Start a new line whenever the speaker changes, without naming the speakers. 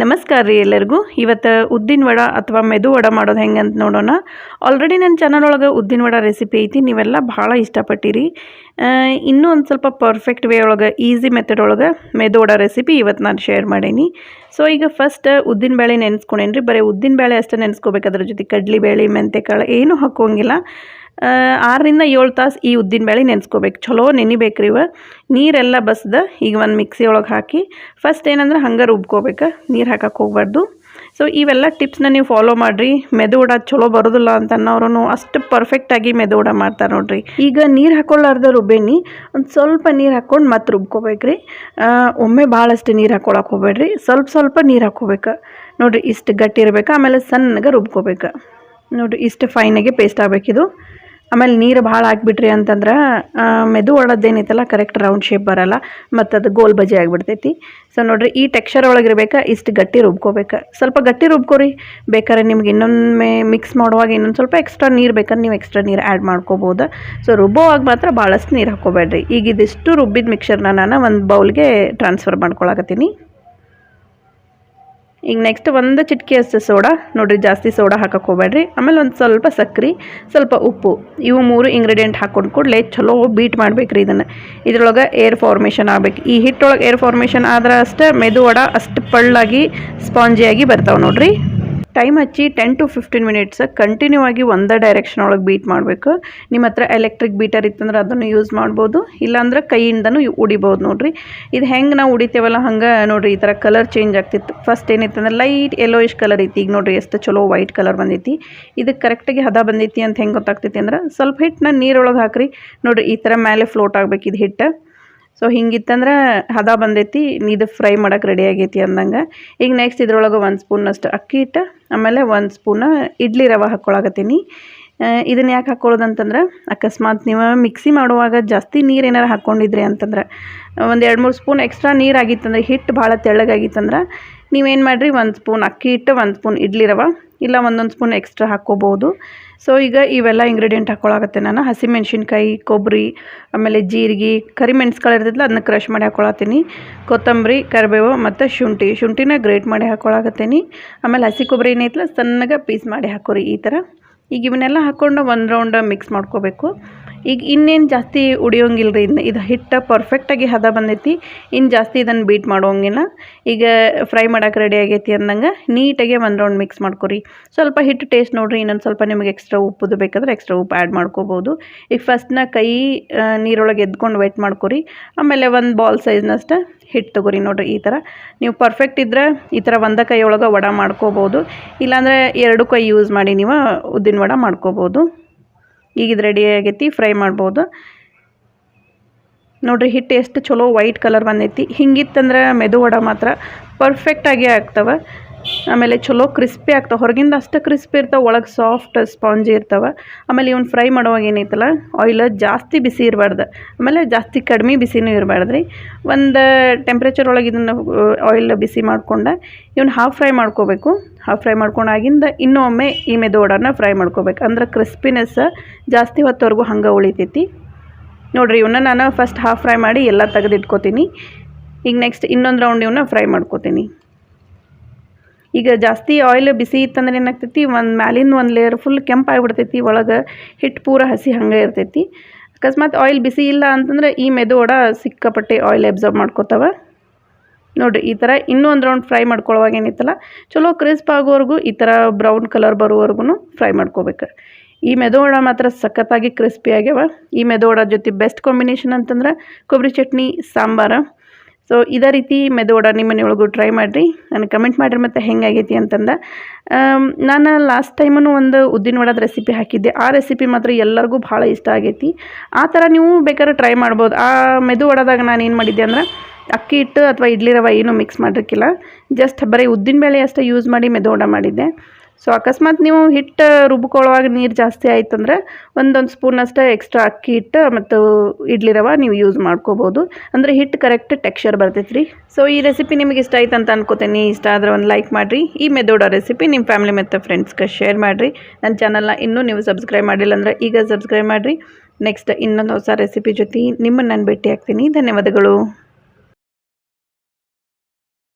ನಮಸ್ಕಾರ ರೀ ಎಲ್ಲರಿಗೂ. ಇವತ್ತು ಉದ್ದಿನ ವಡ ಅಥವಾ ಮೆದು ವಡ ಮಾಡೋದು ಹೆಂಗೆ ಅಂತ ನೋಡೋಣ. ಆಲ್ರೆಡಿ ನನ್ನ ಚಾನಲ್ ಒಳಗೆ ಉದ್ದಿನ ವಡ ರೆಸಿಪಿ ಐತಿ, ನೀವೆಲ್ಲ ಭಾಳ ಇಷ್ಟಪಟ್ಟಿರಿ. ಇನ್ನೂ ಒಂದು ಸ್ವಲ್ಪ ಪರ್ಫೆಕ್ಟ್ ವೇ ಒಳಗೆ ಈಸಿ ಮೆಥಡ್ ಒಳಗೆ ಮೆದು ವಡ ರೆಸಿಪಿ ಇವತ್ತು ನಾನು ಶೇರ್ ಮಾಡೀನಿ. ಸೊ ಈಗ ಫಸ್ಟ್ ಉದ್ದಿನ ಬೇಳೆ ನೆನೆಸ್ಕೊಂಡೇನಿ ರೀ. ಬರೀ ಉದ್ದಿನ ಬೇಳೆ ಅಷ್ಟೇ ನೆನೆಸ್ಕೋಬೇಕು, ಅದ್ರ ಜೊತೆ ಕಡ್ಲಿ ಬೇಳೆ ಮೆಂತೆಕಾಳು ಏನೂ ಹಾಕೋಂಗಿಲ್ಲ. 6 ರಿಂದ 7 ತಾಸು ಈ ಉದ್ದಿನ ಬೇಳೆ ನೆನೆಸ್ಕೋಬೇಕು. ಚಲೋ ನೆನಿಬೇಕು ರೀ. ನೀರೆಲ್ಲ ಬಸ್ದು ಈಗ ಒಂದು ಮಿಕ್ಸಿ ಒಳಗೆ ಹಾಕಿ ಫಸ್ಟ್ ಏನಂದ್ರೆ ಹಂಗೆ ರುಬ್ಕೋಬೇಕು, ನೀರು ಹಾಕಕ್ಕೆ ಹೋಗ್ಬಾರ್ದು. ಸೊ ಇವೆಲ್ಲ ಟಿಪ್ಸ್ನ ನೀವು ಫಾಲೋ ಮಾಡಿರಿ. ಮೆದು ವಡ ಚಲೋ ಬರೋದಿಲ್ಲ ಅಂತ ಅನ್ನೋರು ಅಷ್ಟು ಪರ್ಫೆಕ್ಟಾಗಿ ಮೆದು ವಡ ಮಾಡ್ತಾರೆ ನೋಡಿರಿ. ಈಗ ನೀರು ಹಾಕೊಳ್ಳಾರ್ದ ರುಬ್ಬೇನಿ, ಒಂದು ಸ್ವಲ್ಪ ನೀರು ಹಾಕ್ಕೊಂಡು ಮತ್ತೆ ರುಬ್ಕೋಬೇಕ್ರಿ. ಒಮ್ಮೆ ಭಾಳಷ್ಟು ನೀರು ಹಾಕ್ಕೊಳಕ್ಕೆ ಹೋಗ್ಬೇಡ್ರಿ, ಸ್ವಲ್ಪ ನೀರು ಹಾಕ್ಕೋಬೇಕು ನೋಡಿರಿ. ಇಷ್ಟು ಗಟ್ಟಿ ಇರಬೇಕು, ಆಮೇಲೆ ಸಣ್ಣಗೆ ರುಬ್ಕೋಬೇಕು ನೋಡಿರಿ. ಇಷ್ಟು ಫೈನಾಗೆ ಪೇಸ್ಟ್ ಆಗಬೇಕಿದು. ಆಮೇಲೆ ನೀರು ಭಾಳ ಹಾಕ್ಬಿಟ್ರಿ ಅಂತಂದ್ರೆ ಮೆದು ವಡದ್ದೇನೈತಲ್ಲ ಕರೆಕ್ಟ್ ರೌಂಡ್ ಶೇಪ್ ಬರೋಲ್ಲ, ಮತ್ತು ಅದು ಗೋಲ್ ಬಜೆ ಆಗಿಬಿಡ್ತೈತಿ. ಸೊ ನೋಡಿರಿ ಈ ಟೆಕ್ಸ್ಚರ್ ಒಳಗಿರ್ಬೇಕು, ಇಷ್ಟು ಗಟ್ಟಿ ರುಬ್ಕೋಬೇಕು. ಸ್ವಲ್ಪ ಗಟ್ಟಿ ರುಬ್ಕೋರಿ. ಬೇಕಾದ್ರೆ ನಿಮ್ಗೆ ಇನ್ನೊಮ್ಮೆ ಮಿಕ್ಸ್ ಮಾಡುವಾಗ ಇನ್ನೊಂದು ಸ್ವಲ್ಪ ಎಕ್ಸ್ಟ್ರಾ ನೀರು ಬೇಕಾದ್ರೆ ನೀವು ಎಕ್ಸ್ಟ್ರಾ ನೀರು ಆ್ಯಡ್ ಮಾಡ್ಕೋಬೋದು. ಸೊ ರುಬ್ಬೋವಾಗ ಮಾತ್ರ ಭಾಳಷ್ಟು ನೀರು ಹಾಕ್ಕೋಬೇಡ್ರಿ. ಈಗ ಇದಿಷ್ಟು ರುಬ್ಬಿದ ಮಿಕ್ಸರ್ನ ನಾನು ಒಂದು ಬೌಲ್ಗೆ ಟ್ರಾನ್ಸ್ಫರ್ ಮಾಡ್ಕೊಳಕತ್ತೀನಿ. ಈಗ ನೆಕ್ಸ್ಟ್ ಒಂದು ಚಿಟಿಕೆ ಅಷ್ಟು ಸೋಡಾ ನೋಡಿರಿ, ಜಾಸ್ತಿ ಸೋಡಾ ಹಾಕಕ್ಕೆ ಹೋಗ್ಬೇಡ್ರಿ. ಆಮೇಲೆ ಒಂದು ಸ್ವಲ್ಪ ಸಕ್ಕರೆ, ಸ್ವಲ್ಪ ಉಪ್ಪು, ಇವು 3 ಇಂಗ್ರೀಡಿಯೆಂಟ್ ಹಾಕ್ಕೊಂಡು ಕೂಡಲೇ ಚಲೋ ಬೀಟ್ ಮಾಡ್ಬೇಕ್ರಿ. ಇದ್ರೊಳಗೆ ಏರ್ ಫಾರ್ಮೇಷನ್ ಆಗ್ಬೇಕು. ಈ ಹಿಟ್ಟೊಳಗೆ ಏರ್ ಫಾರ್ಮೇಷನ್ ಆದ್ರೆ ಅಷ್ಟೇ ಮೆದು ವಡ ಅಷ್ಟು ಪಳ್ಳಾಗಿ ಸ್ಪಾಂಜಿಯಾಗಿ ಬರ್ತಾವೆ ನೋಡಿರಿ. ಟೈಮ್ ಹಚ್ಚಿ 10 to 15 ಮಿನಿಟ್ಸ್ ಕಂಟಿನ್ಯೂ ಆಗಿ ಒಂದೇ ಡೈರೆಕ್ಷನ್ ಒಳಗೆ ಬೀಟ್ ಮಾಡಬೇಕು. ನಿಮ್ಮ ಹತ್ರ ಎಲೆಕ್ಟ್ರಿಕ್ ಬೀಟರ್ ಇತ್ತಂದ್ರೆ ಅದನ್ನು ಯೂಸ್ ಮಾಡ್ಬೋದು, ಇಲ್ಲಾಂದ್ರೆ ಕೈಯಿಂದನೂ ಉಡಿಬೋದು ನೋಡಿರಿ. ಇದು ಹೆಂಗೆ ನಾವು ಉಡಿತೇವಲ್ಲ ಹಂಗೆ ನೋಡಿರಿ, ಈ ಥರ ಕಲರ್ ಚೇಂಜ್ ಆಗ್ತಿತ್ತು. ಫಸ್ಟ್ ಏನಿತ್ತಂದ್ರೆ ಲೈಟ್ ಯೆಲ್ಲೋಯಿಶ್ ಕಲರ್ ಐತಿ, ಈಗ ನೋಡಿರಿ ಎಷ್ಟು ಚಲೋ ವೈಟ್ ಕಲರ್ ಬಂದೈತಿ. ಇದಕ್ಕೆ ಕರೆಕ್ಟಾಗಿ ಹದ ಬಂದೈತಿ ಅಂತ ಹೆಂಗೆ ಗೊತ್ತಾಗ್ತೈತಿ ಅಂದ್ರೆ ಸ್ವಲ್ಪ ಹಿಟ್ಟನ್ನ ನೀರೊಳಗೆ ಹಾಕ್ರಿ. ನೋಡಿರಿ ಈ ಥರ ಮೇಲೆ ಫ್ಲೋಟ್ ಆಗ್ಬೇಕು ಇದು ಹಿಟ್ಟು. ಸೊ ಹಿಂಗಿತ್ತಂದ್ರೆ ಹದ ಬಂದೈತಿ, ಇದು ಫ್ರೈ ಮಾಡೋಕೆ ರೆಡಿ ಆಗೈತಿ ಅಂದಂಗೆ. ಈಗ ನೆಕ್ಸ್ಟ್ ಇದ್ರೊಳಗೆ 1 ಸ್ಪೂನಷ್ಟು ಅಕ್ಕಿ ಹಿಟ್ಟು, ಆಮೇಲೆ 1 ಸ್ಪೂನ ಇಡ್ಲಿ ರವೆ ಹಾಕ್ಕೊಳಕತ್ತೀನಿ. ಇದನ್ನು ಯಾಕೆ ಹಾಕ್ಕೊಳ್ಳೋದಂತಂದ್ರೆ ಅಕಸ್ಮಾತ್ ನೀವು ಮಿಕ್ಸಿ ಮಾಡುವಾಗ ಜಾಸ್ತಿ ನೀರು ಏನಾರು ಹಾಕ್ಕೊಂಡಿದ್ರಿ ಅಂತಂದ್ರೆ ಒಂದು 2-3 ಸ್ಪೂನ್ ಎಕ್ಸ್ಟ್ರಾ ನೀರು ಆಗಿತ್ತಂದ್ರೆ, ಹಿಟ್ಟು ಭಾಳ ತೆಳ್ಳಗಾಗಿತ್ತಂದ್ರೆ ನೀವೇನು ಮಾಡಿರಿ, 1 ಸ್ಪೂನ್ ಅಕ್ಕಿ ಹಿಟ್ಟು, 1 ಸ್ಪೂನ್ ಇಡ್ಲಿ ರವೆ, ಇಲ್ಲ 1 ಸ್ಪೂನ್ ಎಕ್ಸ್ಟ್ರಾ ಹಾಕ್ಕೋಬೋದು. ಸೊ ಈಗ ಇವೆಲ್ಲ ಇಂಗ್ರೀಡಿಯೆಂಟ್ ಹಾಕ್ಕೊಳಕತ್ತೆ ನಾನು. ಹಸಿಮೆಣ್ಸಿನ್ಕಾಯಿ, ಕೊಬ್ಬರಿ, ಆಮೇಲೆ ಜೀರಿಗೆ, ಕರಿಮೆಣ್ಸುಗಳು ಇರ್ತೈತಲ್ಲ ಅದನ್ನ ಕ್ರಷ್ ಮಾಡಿ ಹಾಕ್ಕೊಳತ್ತೀನಿ. ಕೊತ್ತಂಬರಿ, ಕರಿಬೇವು ಮತ್ತು ಶುಂಠಿನ ಗ್ರೇಟ್ ಮಾಡಿ ಹಾಕ್ಕೊಳಕತ್ತೀನಿ. ಆಮೇಲೆ ಹಸಿ ಕೊಬ್ಬರಿ ಏನೈತಲ್ಲ ಸಣ್ಣಗೆ ಪೀಸ್ ಮಾಡಿ ಹಾಕೋರಿ ಈ ಥರ. ಈಗ ಇವನ್ನೆಲ್ಲ ಹಾಕ್ಕೊಂಡು 1 ರೌಂಡ್ ಮಿಕ್ಸ್ ಮಾಡ್ಕೋಬೇಕು. ಈಗ ಇನ್ನೇನು ಜಾಸ್ತಿ ಉಡಿಯೋಂಗಿಲ್ಲ ರೀ. ಇದು ಹಿಟ್ಟು ಪರ್ಫೆಕ್ಟಾಗಿ ಹದ ಬಂದೈತಿ, ಇನ್ನು ಜಾಸ್ತಿ ಇದನ್ನು ಬೀಟ್ ಮಾಡೋಂಗಿಲ್ಲ. ಈಗ ಫ್ರೈ ಮಾಡೋಕೆ ರೆಡಿ ಆಗೈತಿ ಅಂದಂಗೆ ನೀಟಾಗಿ 1 ರೌಂಡ್ ಮಿಕ್ಸ್ ಮಾಡ್ಕೊರಿ. ಸ್ವಲ್ಪ ಹಿಟ್ಟು ಟೇಸ್ಟ್ ನೋಡಿರಿ, ಇನ್ನೊಂದು ಸ್ವಲ್ಪ ನಿಮಗೆ ಎಕ್ಸ್ಟ್ರಾ ಉಪ್ಪುದು ಬೇಕಾದ್ರೆ ಎಕ್ಸ್ಟ್ರಾ ಉಪ್ಪು ಆ್ಯಡ್ ಮಾಡ್ಕೋಬೋದು. ಈಗ ಫಸ್ಟ್ನ ಕೈ ನೀರೊಳಗೆ ಎದ್ಕೊಂಡು ವೆಟ್ ಮಾಡ್ಕೊರಿ. ಆಮೇಲೆ 1 ಬಾಲ್ ಸೈಜ್ನಷ್ಟು ಹಿಟ್ಟು ತೊಗೊರಿ ನೋಡಿರಿ ಈ ಥರ. ನೀವು ಪರ್ಫೆಕ್ಟ್ ಇದ್ದರೆ ಈ ಥರ ಒಂದೇ ಕೈ ಒಳಗೆ ವಡ ಮಾಡ್ಕೋಬೋದು, ಇಲ್ಲಾಂದರೆ 2 ಕೈ ಯೂಸ್ ಮಾಡಿ ನೀವು ಉದ್ದಿನ ವಡ ಮಾಡ್ಕೋಬೋದು. ಈಗ ಇದು ರೆಡಿ ಆಗೈತಿ, ಫ್ರೈ ಮಾಡ್ಬೋದು ನೋಡಿರಿ. ಹಿಟ್ಟು ಎಷ್ಟು ಚಲೋ ವೈಟ್ ಕಲರ್ ಬಂದೈತಿ. ಹಿಂಗಿತ್ತಂದ್ರೆ ಮೆದು ವಡ ಮಾತ್ರ ಪರ್ಫೆಕ್ಟಾಗಿ ಆಗ್ತವೆ. ಆಮೇಲೆ ಚಲೋ ಕ್ರಿಸ್ಪಿ ಆಗ್ತಾವೆ. ಹೊರಗಿಂದ ಅಷ್ಟು ಕ್ರಿಸ್ಪಿ ಇರ್ತಾವೆ, ಒಳಗೆ ಸಾಫ್ಟ್ ಸ್ಪಾಂಜಿ ಇರ್ತವೆ. ಆಮೇಲೆ ಇವ್ನು ಫ್ರೈ ಮಾಡುವಾಗ ಏನೈತಲ್ಲ ಆಯಿಲ್ ಜಾಸ್ತಿ ಬಿಸಿ ಇರಬಾರ್ದು, ಆಮೇಲೆ ಜಾಸ್ತಿ ಕಡಿಮೆ ಬಿಸಿನೂ ಇರಬಾರ್ದು ರೀ. ಒಂದು ಟೆಂಪ್ರೇಚರ್ ಒಳಗೆ ಇದನ್ನು ಆಯಿಲ್ ಬಿಸಿ ಮಾಡ್ಕೊಂಡು ಇವ್ನು ಹಾಫ್ ಫ್ರೈ ಮಾಡ್ಕೋಬೇಕು. ಹಾಫ್ ಫ್ರೈ ಮಾಡ್ಕೊಂಡಾಗಿಂದ ಇನ್ನೊಮ್ಮೆ ಈ ಮೆದು ವಡನ ಫ್ರೈ ಮಾಡ್ಕೋಬೇಕು, ಅಂದ್ರೆ ಕ್ರಿಸ್ಪಿನೆಸ್ ಜಾಸ್ತಿ ಹೊತ್ತವರೆಗೂ ಹಂಗೆ ಉಳಿತೈತಿ ನೋಡಿರಿ. ಇವನ್ನ ನಾನು ಫಸ್ಟ್ ಹಾಫ್ ಫ್ರೈ ಮಾಡಿ ಎಲ್ಲ ತೆಗೆದಿಟ್ಕೋತೀನಿ. ಈಗ ನೆಕ್ಸ್ಟ್ ಇನ್ನೊಂದು ರೌಂಡ್ ಇವನ್ನ ಫ್ರೈ ಮಾಡ್ಕೋತೀನಿ. ಈಗ ಜಾಸ್ತಿ ಆಯಿಲ್ ಬಿಸಿ ಇತ್ತಂದ್ರೆ ಏನಾಗ್ತೈತಿ, ಮ್ಯಾಲಿಂದ ಒಂದು ಲೇಯರ್ ಫುಲ್ ಕೆಂಪಾಗಿಬಿಡ್ತೈತಿ, ಒಳಗೆ ಹಿಟ್ಟು ಪೂರ ಹಸಿ ಹಂಗೆ ಇರ್ತೈತಿ. ಅಕಸ್ಮಾತ್ ಆಯಿಲ್ ಬಿಸಿ ಇಲ್ಲ ಅಂತಂದ್ರೆ ಈ ಮೆದು ವಡ ಸಿಕ್ಕಾಪಟ್ಟೆ ಆಯಿಲ್ ಅಬ್ಸರ್ವ್ ಮಾಡ್ಕೋತಾವೆ ನೋಡಿರಿ. ಈ ಥರ ಇನ್ನೂ ಒಂದು ರೌಂಡ್ ಫ್ರೈ ಮಾಡ್ಕೊಳ್ಳುವಾಗ ಏನಿತ್ತಲ್ಲ ಚಲೋ ಕ್ರಿಸ್ಪ್ ಆಗೋವರೆಗೂ ಈ ಥರ ಬ್ರೌನ್ ಕಲರ್ ಬರೋವರೆಗೂ ಫ್ರೈ ಮಾಡ್ಕೋಬೇಕು. ಈ ಮೆದು ವಡ ಮಾತ್ರ ಸಖತ್ತಾಗಿ ಕ್ರಿಸ್ಪಿ ಆಗ್ಯಾವ. ಈ ಮೆದು ವಡ ಜೊತೆ ಬೆಸ್ಟ್ ಕಾಂಬಿನೇಷನ್ ಅಂತಂದ್ರೆ ಕೊಬ್ಬರಿ ಚಟ್ನಿ, ಸಾಂಬಾರು. ಸೊ ಇದೇ ರೀತಿ ಮೆದು ವಡ ನಿಮ್ಮ ಮನೆಯೊಳಗೂ ಟ್ರೈ ಮಾಡಿರಿ, ನನಗೆ ಕಮೆಂಟ್ ಮಾಡಿರಿ ಮತ್ತು ಹೆಂಗಾಗೈತಿ ಅಂತಂದು. ನಾನು ಲಾಸ್ಟ್ ಟೈಮೂ ಒಂದು ಉದ್ದಿನ ವಡದ ರೆಸಿಪಿ ಹಾಕಿದ್ದೆ, ಆ ರೆಸಿಪಿ ಮಾತ್ರ ಎಲ್ಲರಿಗೂ ಭಾಳ ಇಷ್ಟ ಆಗೈತಿ. ಆ ಥರ ನೀವು ಬೇಕಾದ್ರೆ ಟ್ರೈ ಮಾಡ್ಬೋದು. ಆ ಮೆದು ವಡದಾಗ ನಾನು ಏನು ಮಾಡಿದ್ದೆ ಅಂದ್ರೆ ಅಕ್ಕಿ ಹಿಟ್ಟು ಅಥವಾ ಇಡ್ಲಿ ರವೆ ಏನೂ ಮಿಕ್ಸ್ ಮಾಡಿರ್ಕಿಲ್ಲ, ಜಸ್ಟ್ ಬರೀ ಉದ್ದಿನ ಬೇಳೆ ಅಷ್ಟೇ ಯೂಸ್ ಮಾಡಿ ಮೆದು ವಡ ಮಾಡಿದ್ದೆ. ಸೊ ಅಕಸ್ಮಾತ್ ನೀವು ಹಿಟ್ಟು ರುಬ್ಕೊಳ್ಳುವಾಗ ನೀರು ಜಾಸ್ತಿ ಆಯ್ತಂದ್ರೆ 1 ಸ್ಪೂನಷ್ಟು ಎಕ್ಸ್ಟ್ರಾ ಅಕ್ಕಿ ಹಿಟ್ಟು ಮತ್ತು ಇಡ್ಲಿ ರವೆ ನೀವು ಯೂಸ್ ಮಾಡ್ಕೋಬೋದು, ಅಂದರೆ ಹಿಟ್ಟು ಕರೆಕ್ಟ್ ಟೆಕ್ಸ್ಚರ್ ಬರ್ತೈತೆ ರೀ. ಸೊ ಈ ರೆಸಿಪಿ ನಿಮಗೆ ಇಷ್ಟ ಆಯ್ತು ಅಂತ ಅನ್ಕೋತೀನಿ. ಇಷ್ಟ ಆದರೆ ಒಂದು ಲೈಕ್ ಮಾಡಿರಿ. ಈ ಮೆದು ವಡ ರೆಸಿಪಿ ನಿಮ್ಮ ಫ್ಯಾಮಿಲಿ ಮತ್ತು ಫ್ರೆಂಡ್ಸ್ಗೆ ಶೇರ್ ಮಾಡಿರಿ. ನನ್ನ ಚಾನಲ್ನ ಇನ್ನೂ ನೀವು ಸಬ್ಸ್ಕ್ರೈಬ್ ಮಾಡಿಲ್ಲ ಅಂದರೆ ಈಗ ಸಬ್ಸ್ಕ್ರೈಬ್ ಮಾಡಿರಿ. ನೆಕ್ಸ್ಟ್ ಇನ್ನೊಂದು ಹೊಸ ರೆಸಿಪಿ ಜೊತೆ ನಿಮ್ಮನ್ನು ನಾನು ಭೇಟಿ ಆಗ್ತೀನಿ. ಧನ್ಯವಾದಗಳು.